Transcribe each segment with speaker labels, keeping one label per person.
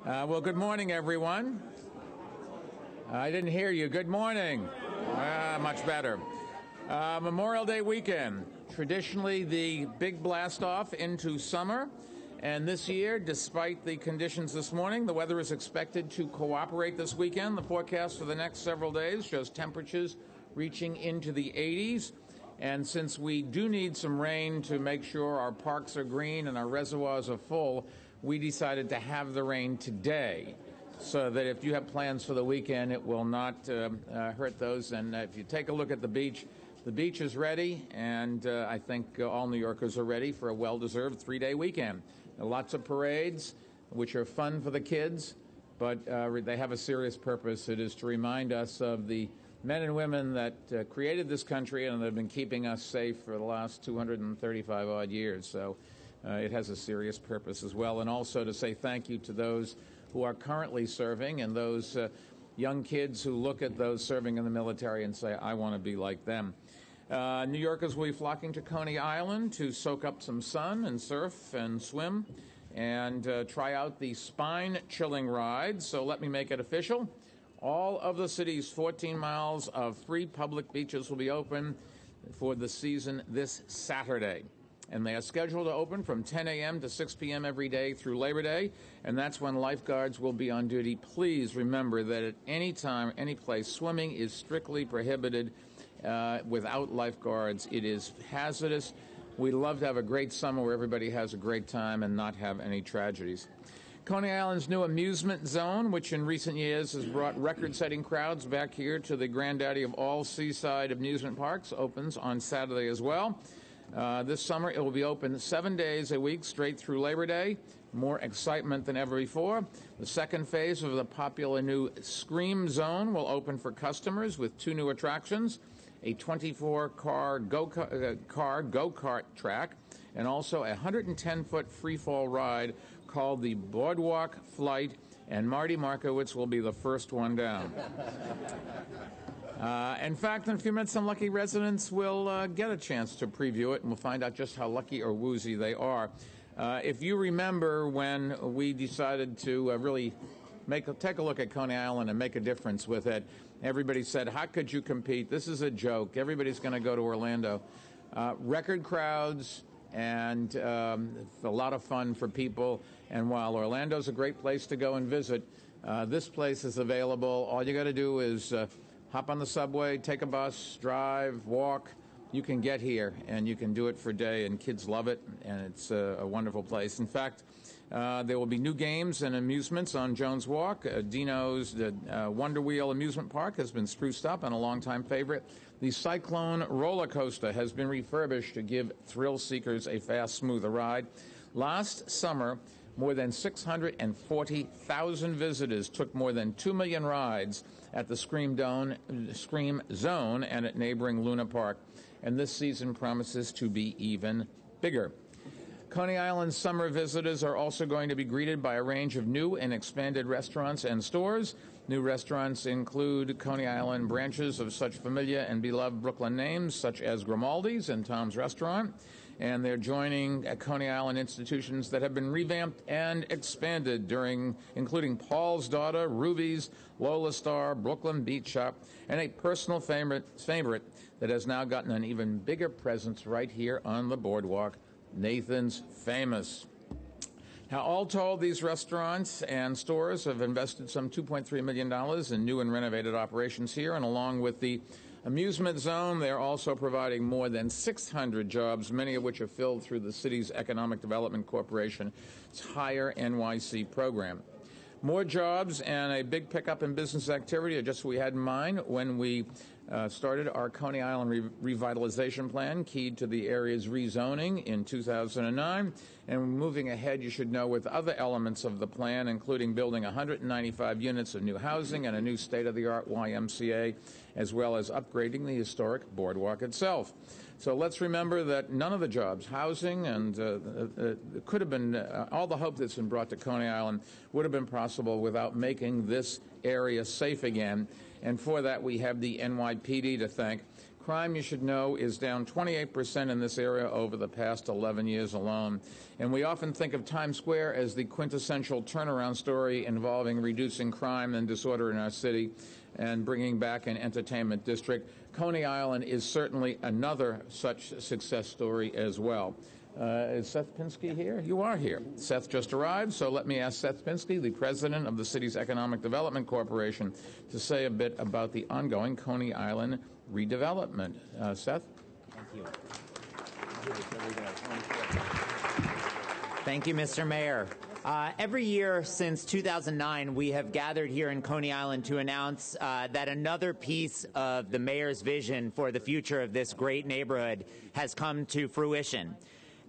Speaker 1: Well, good morning, everyone. I didn't hear you. Good morning. Much better. Memorial Day weekend, traditionally the big blast-off into summer. And this year, despite the conditions this morning, the weather is expected to cooperate this weekend. The forecast for the next several days shows temperatures reaching into the 80s. And since we do need some rain to make sure our parks are green and our reservoirs are full, we decided to have the rain today so that if you have plans for the weekend, it will not hurt those. And if you take a look at the beach is ready, and I think all New Yorkers are ready for a well-deserved three-day weekend. Lots of parades, which are fun for the kids, but they have a serious purpose. It is to remind us of the men and women that created this country and have been keeping us safe for the last 235-odd years. So it has a serious purpose as well. And also to say thank you to those who are currently serving and those young kids who look at those serving in the military and say, I want to be like them. New Yorkers will be flocking to Coney Island to soak up some sun and surf and swim and try out the spine-chilling ride. So let me make it official. All of the city's 14 miles of free public beaches will be open for the season this Saturday. And they are scheduled to open from 10 a.m. to 6 p.m. every day through Labor Day, and that's when lifeguards will be on duty. Please remember that at any time, any place, swimming is strictly prohibited without lifeguards. It is hazardous. We love to have a great summer where everybody has a great time and not have any tragedies. Coney Island's new amusement zone, which in recent years has brought record-setting crowds back here to the granddaddy of all seaside amusement parks, opens on Saturday as well. This summer, it will be open 7 days a week straight through Labor Day. More excitement than ever before. The second phase of the popular new Scream Zone will open for customers with two new attractions, a 24-car go-kart track, and also a 110-foot free-fall ride called the Boardwalk Flight, and Marty Markowitz will be the first one down. In fact, in a few minutes, some lucky residents will get a chance to preview it, and we'll find out just how lucky or woozy they are. If you remember when we decided to really take a look at Coney Island and make a difference with it, everybody said, how could you compete? This is a joke. Everybody's going to go to Orlando. Record crowds and a lot of fun for people. And while Orlando's a great place to go and visit, this place is available. All you got to do is hop on the subway, take a bus, drive, walk. You can get here, and you can do it for a day, and kids love it, and it's a wonderful place. In fact, there will be new games and amusements on Jones Walk. Dino's Wonder Wheel Amusement Park has been spruced up, and a longtime favorite. The Cyclone roller coaster has been refurbished to give thrill seekers a fast, smoother ride. Last summer, more than 640,000 visitors took more than 2 million rides at the Scream Zone and at neighboring Luna Park. And this season promises to be even bigger. Coney Island summer visitors are also going to be greeted by a range of new and expanded restaurants and stores. New restaurants include Coney Island branches of such familiar and beloved Brooklyn names such as Grimaldi's and Tom's Restaurant. And they're joining Coney Island institutions that have been revamped and expanded including Paul's Daughter, Ruby's, Lola Star, Brooklyn Beach Shop, and a personal favorite that has now gotten an even bigger presence right here on the boardwalk, Nathan's Famous. Now, all told, these restaurants and stores have invested some $2.3 million in new and renovated operations here, and along with the amusement zone, they're also providing more than 600 jobs, many of which are filled through the city's Economic Development Corporation's Hire NYC program. More jobs and a big pickup in business activity are just what we had in mind when we started our Coney Island revitalization plan, keyed to the area's rezoning in 2009. And moving ahead, you should know with other elements of the plan, including building 195 units of new housing and a new state-of-the-art YMCA, as well as upgrading the historic boardwalk itself. So let's remember that none of the jobs, housing, and could have been, all the hope that's been brought to Coney Island would have been possible without making this area safe again. And for that, we have the NYPD to thank. Crime, you should know, is down 28% in this area over the past 11 years alone. And we often think of Times Square as the quintessential turnaround story involving reducing crime and disorder in our city and bringing back an entertainment district. Coney Island is certainly another such success story as well. Is Seth Pinsky here? You are here. Seth just arrived, so let me ask Seth Pinsky, the president of the city's Economic Development Corporation, to say a bit about the ongoing Coney Island redevelopment. Seth?
Speaker 2: Thank you. Thank you, Mr. Mayor. Every year since 2009, we have gathered here in Coney Island to announce that another piece of the mayor's vision for the future of this great neighborhood has come to fruition.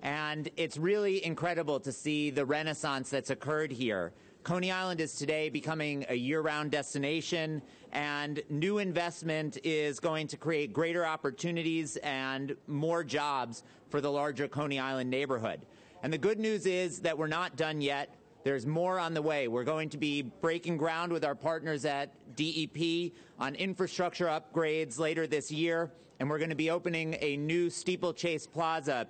Speaker 2: And it's really incredible to see the renaissance that's occurred here. Coney Island is today becoming a year-round destination, and new investment is going to create greater opportunities and more jobs for the larger Coney Island neighborhood. And the good news is that we're not done yet. There's more on the way. We're going to be breaking ground with our partners at DEP on infrastructure upgrades later this year, and we're going to be opening a new Steeplechase Plaza,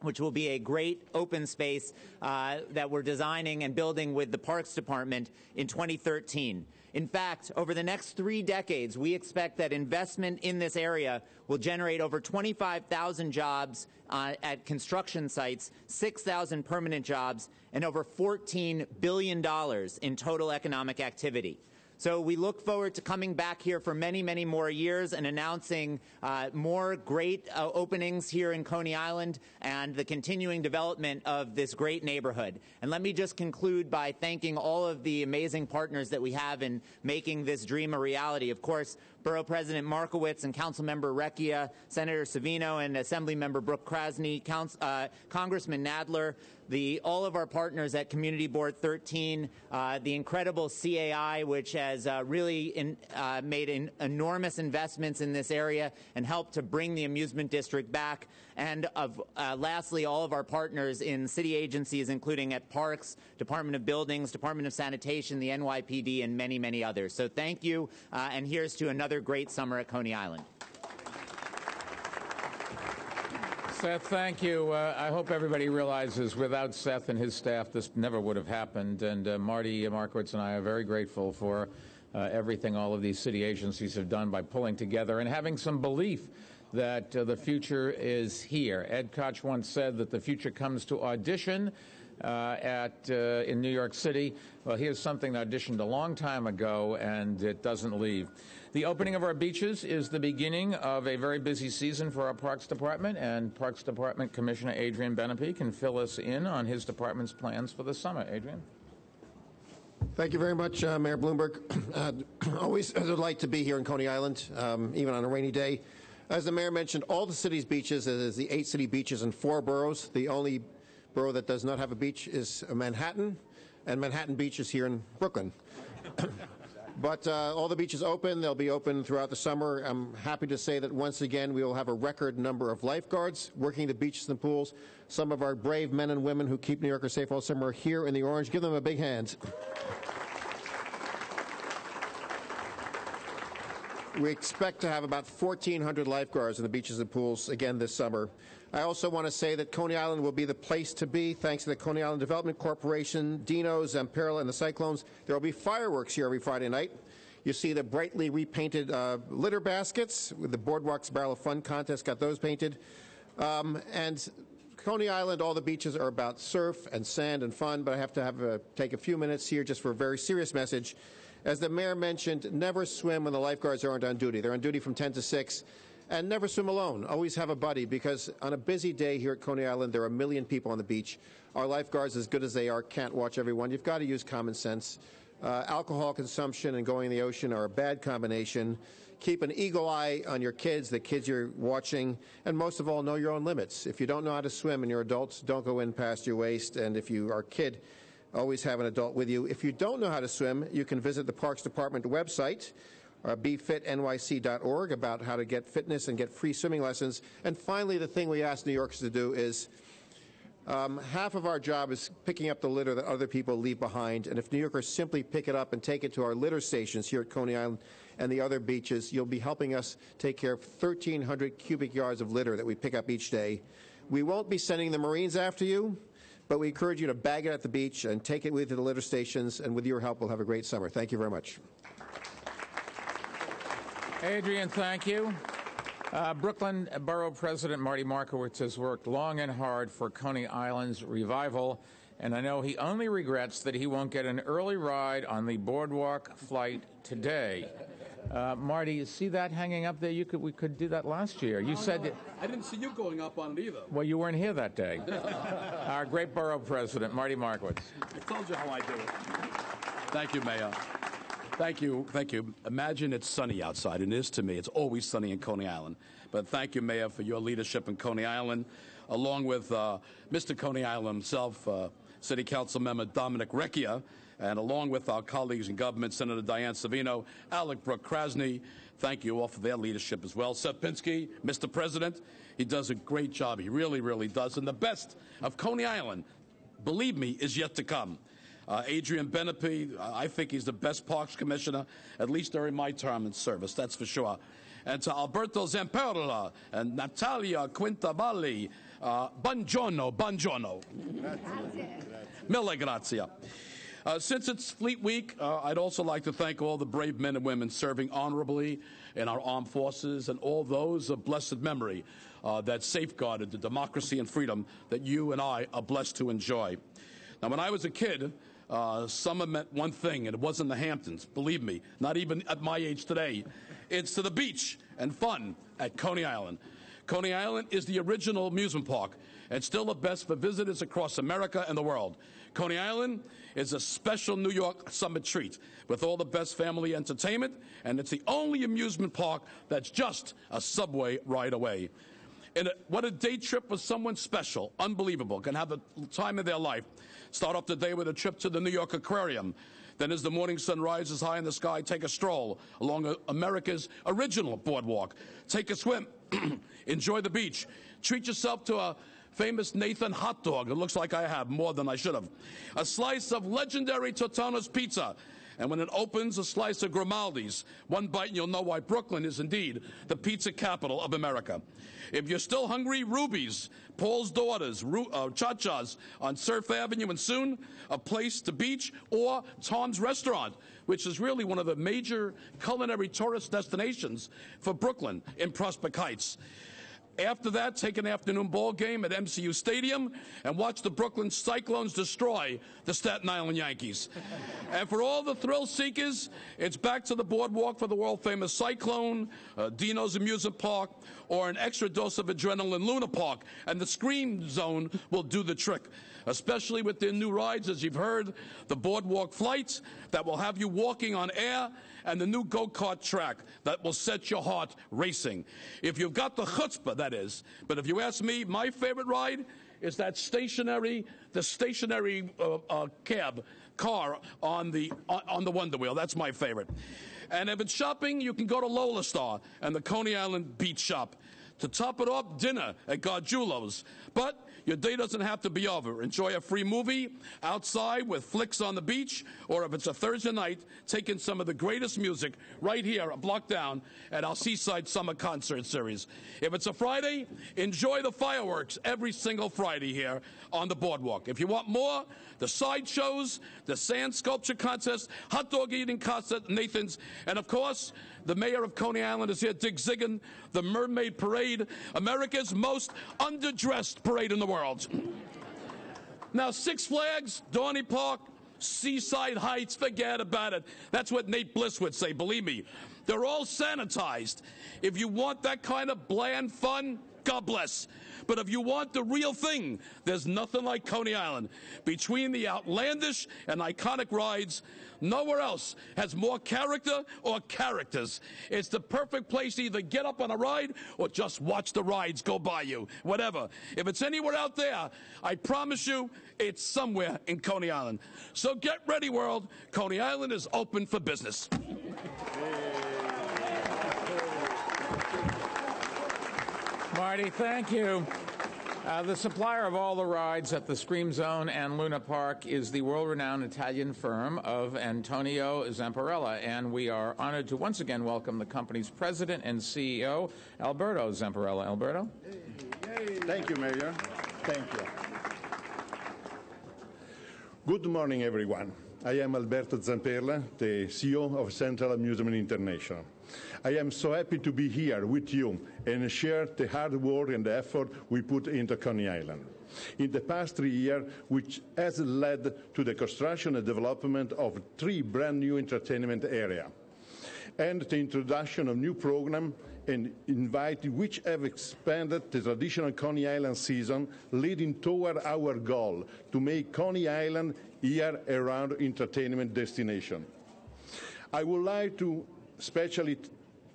Speaker 2: which will be a great open space that we're designing and building with the Parks Department in 2013. In fact, over the next 3 decades, we expect that investment in this area will generate over 25,000 jobs at construction sites, 6,000 permanent jobs, and over $14 billion in total economic activity. So we look forward to coming back here for many, many more years and announcing more great openings here in Coney Island and the continuing development of this great neighborhood. And let me just conclude by thanking all of the amazing partners that we have in making this dream a reality. Of course, Borough President Markowitz and Councilmember Recchia, Senator Savino and Assemblymember Brooke Krasny, Congressman Nadler, all of our partners at Community Board 13, the incredible CAI, which has really made enormous investments in this area and helped to bring the amusement district back, and lastly, all of our partners in city agencies, including at Parks, Department of Buildings, Department of Sanitation, the NYPD, and many, many others. So thank you, and here's to another great summer at Coney Island.
Speaker 1: Seth, thank you. I hope everybody realizes without Seth and his staff, this never would have happened. And Marty Markowitz and I are very grateful for everything all of these city agencies have done by pulling together and having some belief that the future is here. Ed Koch once said that the future comes to audition in New York City. Well, here's something that auditioned a long time ago, and it doesn't leave. The opening of our beaches is the beginning of a very busy season for our Parks Department, and Parks Department Commissioner Adrian Benepe can fill us in on his department's plans for the summer. Adrian?
Speaker 3: Thank you very much, Mayor Bloomberg. Always a delight to be here in Coney Island, even on a rainy day. As the mayor mentioned, all the city's beaches, it is the 8 city beaches in 4 boroughs. The only borough that does not have a beach is Manhattan, and Manhattan Beach is here in Brooklyn. But all the beaches open. They'll be open throughout the summer. I'm happy to say that once again we will have a record number of lifeguards working the beaches and pools. Some of our brave men and women who keep New Yorkers safe all summer are here in the orange. Give them a big hand. We expect to have about 1,400 lifeguards in the beaches and pools again this summer. I also want to say that Coney Island will be the place to be thanks to the Coney Island Development Corporation, Dino, Zamperla, and the Cyclones. There will be fireworks here every Friday night. You see the brightly repainted litter baskets with the Boardwalk's Barrel of Fun contest, got those painted. And Coney Island, all the beaches are about surf and sand and fun, but I have to take a few minutes here just for a very serious message. As the mayor mentioned, never swim when the lifeguards aren't on duty. They're on duty from 10 to 6. And never swim alone. Always have a buddy, because on a busy day here at Coney Island, there are 1 million people on the beach. Our lifeguards, as good as they are, can't watch everyone. You've got to use common sense. Alcohol consumption and going in the ocean are a bad combination. Keep an eagle eye on your kids, the kids you're watching, and most of all, know your own limits. If you don't know how to swim and you're adults, don't go in past your waist. And if you are a kid, always have an adult with you. If you don't know how to swim, you can visit the Parks Department website, bfitnyc.org, about how to get fitness and get free swimming lessons. And finally, the thing we ask New Yorkers to do is Half of our job is picking up the litter that other people leave behind, and if New Yorkers simply pick it up and take it to our litter stations here at Coney Island and the other beaches, you'll be helping us take care of 1,300 cubic yards of litter that we pick up each day. We won't be sending the Marines after you, but we encourage you to bag it at the beach and take it with you to the litter stations, and with your help, we'll have a great summer. Thank you very much.
Speaker 1: Adrian, thank you. Brooklyn Borough President Marty Markowitz has worked long and hard for Coney Island's revival, and I know he only regrets that he won't get an early ride on the boardwalk flight today. Marty, you see that hanging up there? We could do that last year. You said
Speaker 4: I didn't see you going up on it either.
Speaker 1: Well, you weren't here that day. Our great borough president, Marty Markowitz.
Speaker 4: I told you how I do it. Thank you, Mayor. Thank you. Thank you. Imagine it's sunny outside, and it is to me. It's always sunny in Coney Island. But thank you, Mayor, for your leadership in Coney Island, along with Mr. Coney Island himself, City Council Member Dominic Recchia, and along with our colleagues in government, Senator Diane Savino, Alec Brooke-Krasny. Thank you all for their leadership as well. Seth Pinsky, Mr. President, he does a great job. He really, really does. And the best of Coney Island, believe me, is yet to come. Adrian Benepe, I think he's the best Parks Commissioner, at least during my term in service, that's for sure. And to Alberto Zamperla and Natalia Quintabali, buongiorno. Mille grazia. Since it's Fleet Week, I'd also like to thank all the brave men and women serving honorably in our armed forces and all those of blessed memory that safeguarded the democracy and freedom that you and I are blessed to enjoy. Now, when I was a kid, summer meant one thing, and it wasn't the Hamptons, believe me, not even at my age today. It's to the beach and fun at Coney Island. Coney Island is the original amusement park and still the best for visitors across America and the world. Coney Island is a special New York summer treat with all the best family entertainment, and it's the only amusement park that's just a subway ride away. And what a day trip for someone special, unbelievable, can have the time of their life. Start off the day with a trip to the New York Aquarium. Then as the morning sun rises high in the sky, take a stroll along America's original boardwalk. Take a swim, enjoy the beach, treat yourself to a famous Nathan hot dog. It looks like I have more than I should have. A slice of legendary Totano's pizza. And when it opens, a slice of Grimaldi's. One bite and you'll know why Brooklyn is indeed the pizza capital of America. If you're still hungry, Ruby's, Paul's Daughters, Cha-Cha's on Surf Avenue, and soon a place to beach, or Tom's Restaurant, which is really one of the major culinary tourist destinations for Brooklyn in Prospect Heights. After that, take an afternoon ball game at MCU Stadium and watch the Brooklyn Cyclones destroy the Staten Island Yankees. And for all the thrill seekers, it's back to the boardwalk for the world-famous Cyclone, Dino's Amusement Park, or an extra dose of adrenaline Luna Park. And the Scream Zone will do the trick, especially with their new rides, as you've heard, the boardwalk flights that will have you walking on air, and the new go-kart track that will set your heart racing. If you've got the chutzpah, that is. But if you ask me, my favorite ride is that stationary car on the Wonder Wheel. That's my favorite. And if it's shopping, you can go to Lola Star and the Coney Island Beach Shop. To top it off, dinner at Gargiulo's. But your day doesn't have to be over. Enjoy a free movie outside with flicks on the beach, or if it's a Thursday night, take in some of the greatest music right here, a block down, at our Seaside Summer Concert Series. If it's a Friday, enjoy the fireworks every single Friday here on the boardwalk. If you want more, the sideshows, the sand sculpture contest, hot dog eating contest, Nathan's, and of course, the mayor of Coney Island is here, Dick Ziggin, the Mermaid Parade, America's most underdressed parade in the world. Now, Six Flags, Dorney Park, Seaside Heights, forget about it. That's what Nate Bliss would say, believe me. They're all sanitized. If you want that kind of bland fun, God bless. But if you want the real thing, there's nothing like Coney Island. Between the outlandish and iconic rides, nowhere else has more character or characters. It's the perfect place to either get up on a ride or just watch the rides go by you, whatever. If it's anywhere out there, I promise you it's somewhere in Coney Island. So get ready, world. Coney Island is open for business.
Speaker 1: Marty, thank you. The supplier of all the rides at the Scream Zone and Luna Park is the world-renowned Italian firm of Antonio Zamparella, and we are honored to once again welcome the company's president and CEO, Alberto Zamparella. Alberto?
Speaker 5: Thank you, Mayor. Thank you. Good morning, everyone. I am Alberto Zamperla, the CEO of Central Amusement International. I am so happy to be here with you and share the hard work and effort we put into Coney Island in the past 3 years, which has led to the construction and development of 3 brand new entertainment areas and the introduction of new programs and invite which have expanded the traditional Coney Island season, leading toward our goal to make Coney Island year-round entertainment destination. I would like to especially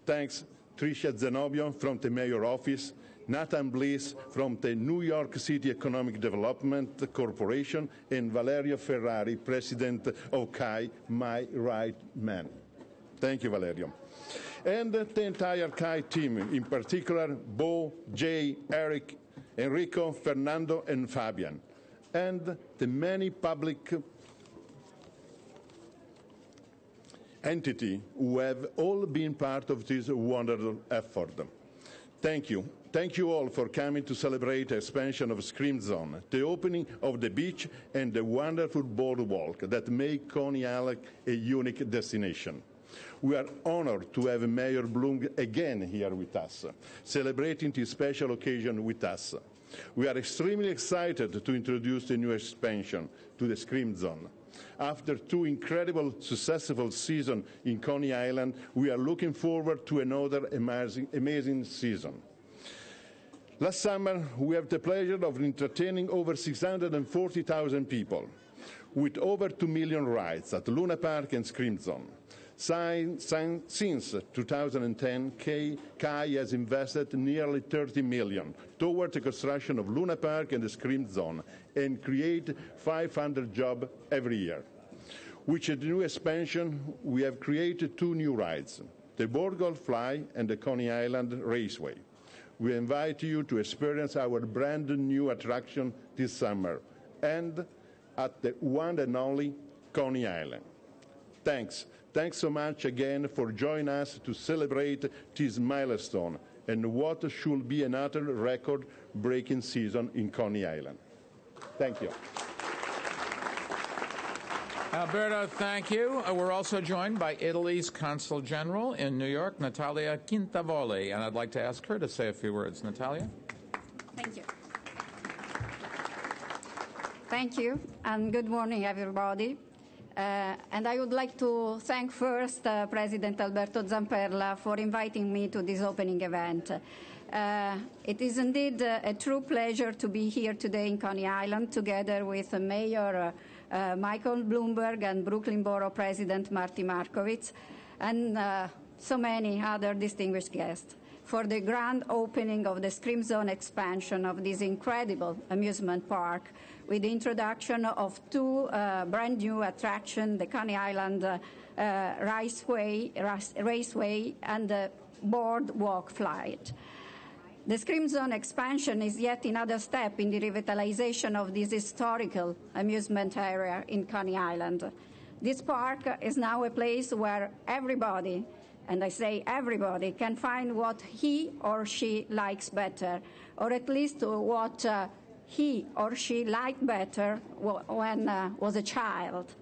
Speaker 5: thank Tricia Zenobio from the Mayor Office, Nathan Bliss from the New York City Economic Development Corporation, and Valerio Ferrari, President of CAI, my right man. Thank you, Valerio. And the entire CAI team, in particular, Bo, Jay, Eric, Enrico, Fernando, and Fabian, and the many public entities who have all been part of this wonderful effort. Thank you. Thank you all for coming to celebrate the expansion of Scream Zone, the opening of the beach, and the wonderful boardwalk that make Coney Island a unique destination. We are honored to have Mayor Bloomberg again here with us, celebrating this special occasion with us. We are extremely excited to introduce the new expansion to the Scream Zone. After 2 incredible, successful seasons in Coney Island, we are looking forward to another amazing season. Last summer, we had the pleasure of entertaining over 640,000 people with over 2 million rides at Luna Park and Scream Zone. Since 2010, CAI has invested nearly $30 million toward the construction of Luna Park and the Scream Zone and create 500 jobs every year. With the new expansion, we have created 2 new rides, the Boardwalk Fly and the Coney Island Raceway. We invite you to experience our brand new attraction this summer and at the one and only Coney Island. Thanks. Thanks so much again for joining us to celebrate this milestone and what should be another record-breaking season in Coney Island. Thank you.
Speaker 1: Alberto, thank you. We're also joined by Italy's Consul General in New York, Natalia Quintavoli, and I'd like to ask her to say a few words. Natalia?
Speaker 6: Thank you. Thank you, and good morning, everybody. And I would like to thank first President Alberto Zamperla for inviting me to this opening event. It is indeed a true pleasure to be here today in Coney Island together with Mayor Michael Bloomberg and Brooklyn Borough President Marty Markowitz and so many other distinguished guests for the grand opening of the Scream Zone expansion of this incredible amusement park with the introduction of 2 brand new attractions, the Coney Island Raceway and the Boardwalk Flight. The Scream Zone expansion is yet another step in the revitalization of this historical amusement area in Coney Island. This park is now a place where everybody, and I say everybody, can find what he or she likes better, or at least what he or she liked better when was a child.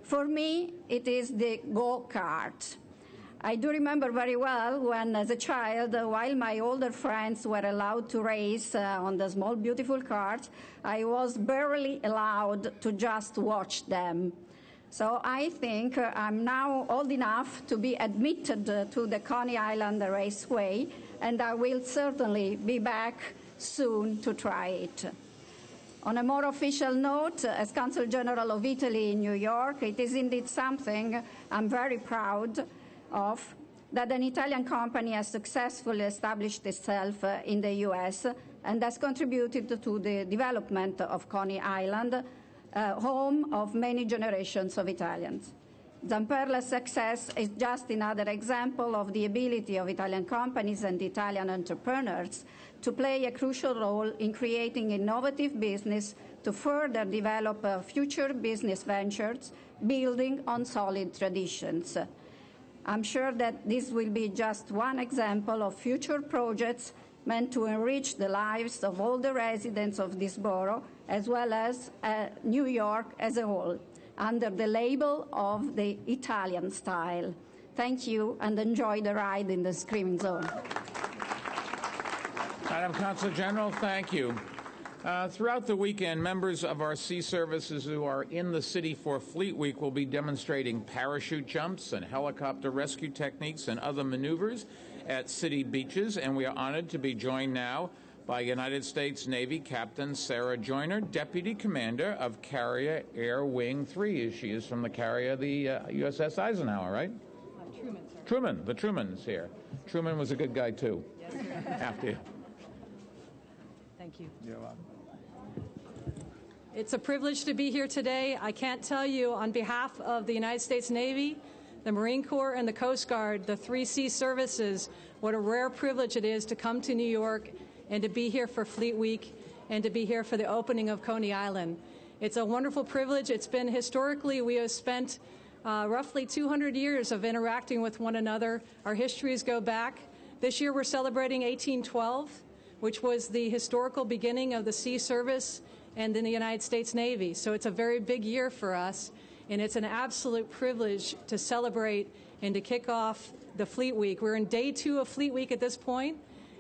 Speaker 6: For me, it is the go-kart. I do remember very well when, as a child, while my older friends were allowed to race on the small, beautiful cars, I was barely allowed to just watch them. So I think I'm now old enough to be admitted to the Coney Island Raceway, and I will certainly be back soon to try it. On a more official note, as Consul General of Italy in New York, it is indeed something I'm very proud of, that an Italian company has successfully established itself in the U.S. and has contributed to the development of Coney Island, home of many generations of Italians. Zamperla's success is just another example of the ability of Italian companies and Italian entrepreneurs to play a crucial role in creating innovative business to further develop future business ventures, building on solid traditions. I'm sure that this will be just one example of future projects meant to enrich the lives of all the residents of this borough, as well as New York as a whole, under the label of the Italian style. Thank you, and enjoy the ride in the Screaming Zone.
Speaker 1: Madam Consul General, thank you. Throughout the weekend, members of our sea services who are in the city for Fleet Week will be demonstrating parachute jumps and helicopter rescue techniques and other maneuvers at city beaches, and we are honored to be joined now by United States Navy Captain Sarah Joyner, Deputy Commander of Carrier Air Wing 3. She is from the carrier, the USS Eisenhower, right?
Speaker 7: Truman, sir.
Speaker 1: Truman. The Truman's here. Truman was a good guy, too.
Speaker 7: Yes, sir.
Speaker 1: After you.
Speaker 7: Thank you.
Speaker 1: You're welcome.
Speaker 7: It's a privilege to be here today. I can't tell you, on behalf of the United States Navy, the Marine Corps, and the Coast Guard, the 3 sea services, what a rare privilege it is to come to New York and to be here for Fleet Week and to be here for the opening of Coney Island. It's a wonderful privilege. It's been historically, we have spent roughly 200 years of interacting with one another. Our histories go back. This year we're celebrating 1812, which was the historical beginning of the sea service and in the United States Navy. So it's a very big year for us, and it's an absolute privilege to celebrate and to kick off the Fleet Week. We're in day 2 of Fleet Week at this point,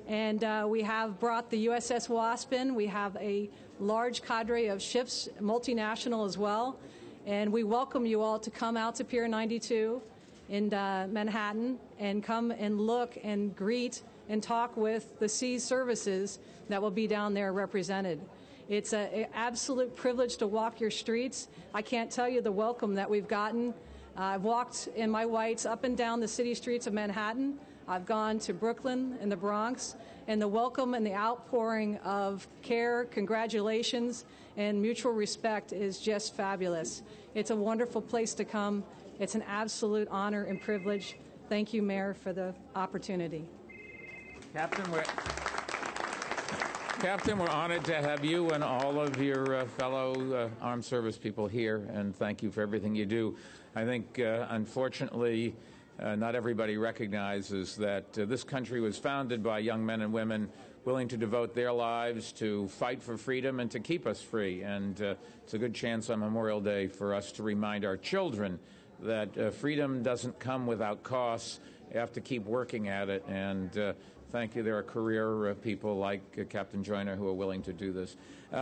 Speaker 7: and we have brought the USS Wasp in. We have a large cadre of ships, multinational as well, and we welcome you all to come out to Pier 92 in Manhattan and come and look and greet and talk with the sea services that will be down there represented. It's an absolute privilege to walk your streets. I can't tell you the welcome that we've gotten. I've walked in my whites up and down the city streets of Manhattan. I've gone to Brooklyn and the Bronx, and the welcome and the outpouring of care, congratulations, and mutual respect is just fabulous. It's a wonderful place to come. It's an absolute honor and privilege. Thank you, Mayor, for the opportunity.
Speaker 1: Captain, we're honored to have you and all of your fellow armed service people here, and thank you for everything you do. I think, unfortunately, not everybody recognizes that this country was founded by young men and women willing to devote their lives to fight for freedom and to keep us free. And it's a good chance on Memorial Day for us to remind our children that freedom doesn't come without costs. You have to keep working at it, and thank you. There are career people like Captain Joyner who are willing to do this.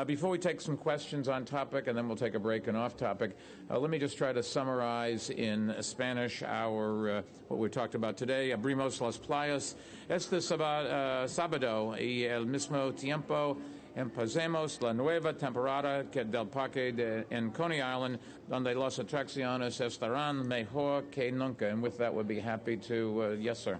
Speaker 1: Before we take some questions on topic, and then we'll take a break and off topic, let me just try to summarize in Spanish what we talked about today. Abrimos las playas este sábado y el mismo tiempo empecemos la nueva temporada del parque en Coney Island, donde las atracciones estarán mejor que nunca. And with that, we'd be happy to, yes, sir.